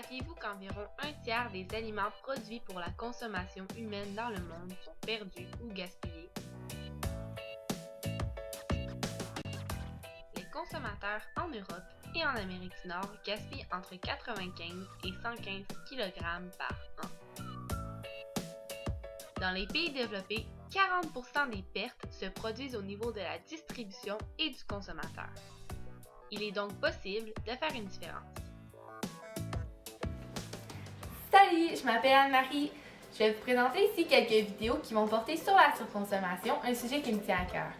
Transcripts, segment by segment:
Saviez-vous qu'environ un tiers des aliments produits pour la consommation humaine dans le monde sont perdus ou gaspillés? Les consommateurs en Europe et en Amérique du Nord gaspillent entre 95 et 115 kg par an. Dans les pays développés, 40% des pertes se produisent au niveau de la distribution et du consommateur. Il est donc possible de faire une différence. Salut, je m'appelle Anne-Marie. Je vais vous présenter ici quelques vidéos qui vont porter sur la surconsommation, un sujet qui me tient à cœur.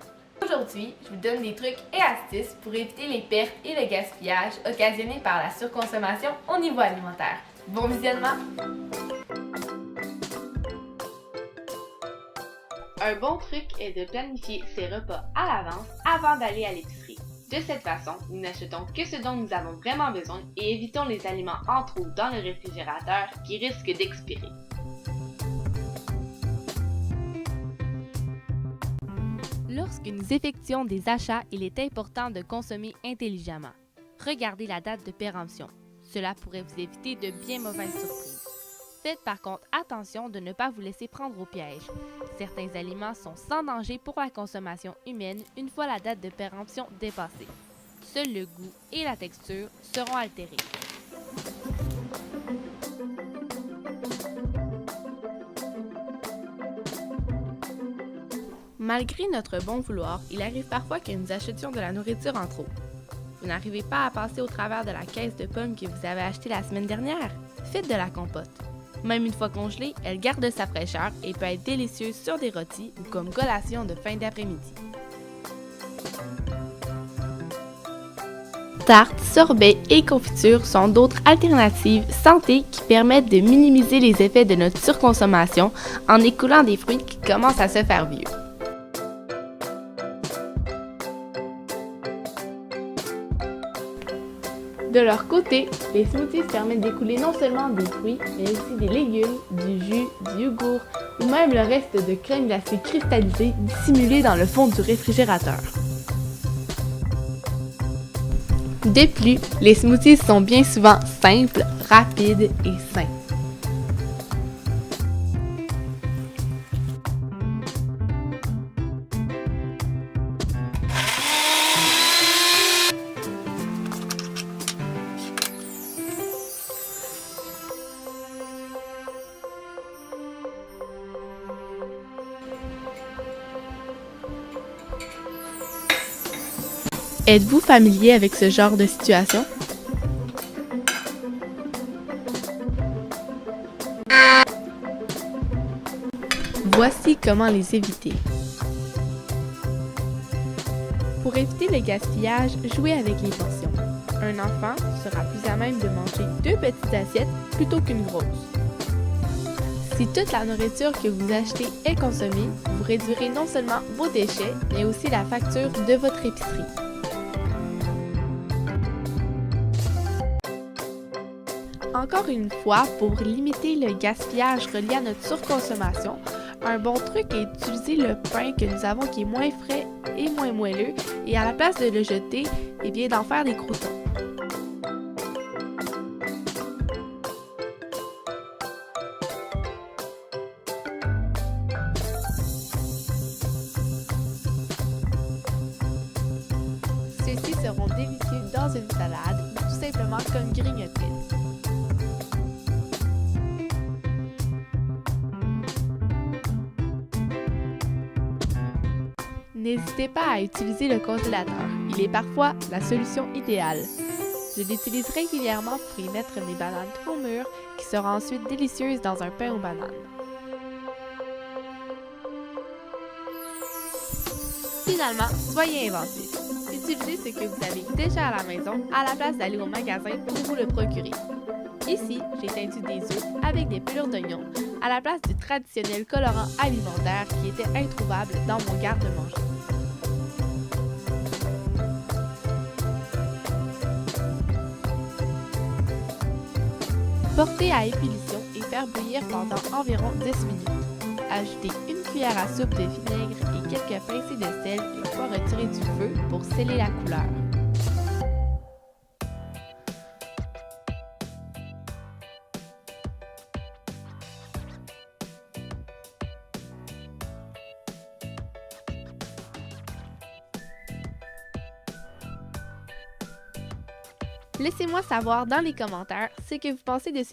Aujourd'hui, je vous donne des trucs et astuces pour éviter les pertes et le gaspillage occasionnés par la surconsommation au niveau alimentaire. Bon visionnement! Un bon truc est de planifier ses repas à l'avance avant d'aller à l'épicerie. De cette façon, nous n'achetons que ce dont nous avons vraiment besoin et évitons les aliments en trop dans le réfrigérateur qui risquent d'expirer. Lorsque nous effectuons des achats, il est important de consommer intelligemment. Regardez la date de péremption. Cela pourrait vous éviter de bien mauvaises surprises. Faites par contre attention de ne pas vous laisser prendre au piège. Certains aliments sont sans danger pour la consommation humaine une fois la date de péremption dépassée. Seul le goût et la texture seront altérés. Malgré notre bon vouloir, il arrive parfois que nous achetions de la nourriture en trop. Vous n'arrivez pas à passer au travers de la caisse de pommes que vous avez achetée la semaine dernière? Faites de la compote. Même une fois congelée, elle garde sa fraîcheur et peut être délicieuse sur des rôtis ou comme collation de fin d'après-midi. Tartes, sorbets et confitures sont d'autres alternatives santé qui permettent de minimiser les effets de notre surconsommation en écoulant des fruits qui commencent à se faire vieux. De leur côté, les smoothies permettent d'écouler non seulement des fruits, mais aussi des légumes, du jus, du yogourt ou même le reste de crème glacée cristallisée dissimulée dans le fond du réfrigérateur. De plus, les smoothies sont bien souvent simples, rapides et sains. Êtes-vous familier avec ce genre de situation? Voici comment les éviter. Pour éviter le gaspillage, jouez avec les portions. Un enfant sera plus à même de manger 2 petites assiettes plutôt qu'une grosse. Si toute la nourriture que vous achetez est consommée, vous réduirez non seulement vos déchets, mais aussi la facture de votre épicerie. Encore une fois, pour limiter le gaspillage relié à notre surconsommation, un bon truc est d'utiliser le pain que nous avons qui est moins frais et moins moelleux et à la place de le jeter, eh bien d'en faire des croûtons. Ceux-ci seront délicieux dans une salade ou tout simplement comme grignotés. N'hésitez pas à utiliser le congélateur. Il est parfois la solution idéale. Je l'utilise régulièrement pour y mettre mes bananes trop mûres qui seront ensuite délicieuses dans un pain aux bananes. Finalement, soyez inventifs. Utilisez ce que vous avez déjà à la maison à la place d'aller au magasin pour vous le procurer. Ici, j'ai teintu des œufs avec des pelures d'oignon à la place du traditionnel colorant alimentaire qui était introuvable dans mon garde-manger. Porter à ébullition et faire bouillir pendant environ 10 minutes. Ajoutez une cuillère à soupe de vinaigre et quelques pincées de sel une fois retiré du feu pour sceller la couleur. Laissez-moi savoir dans les commentaires ce que vous pensez de ce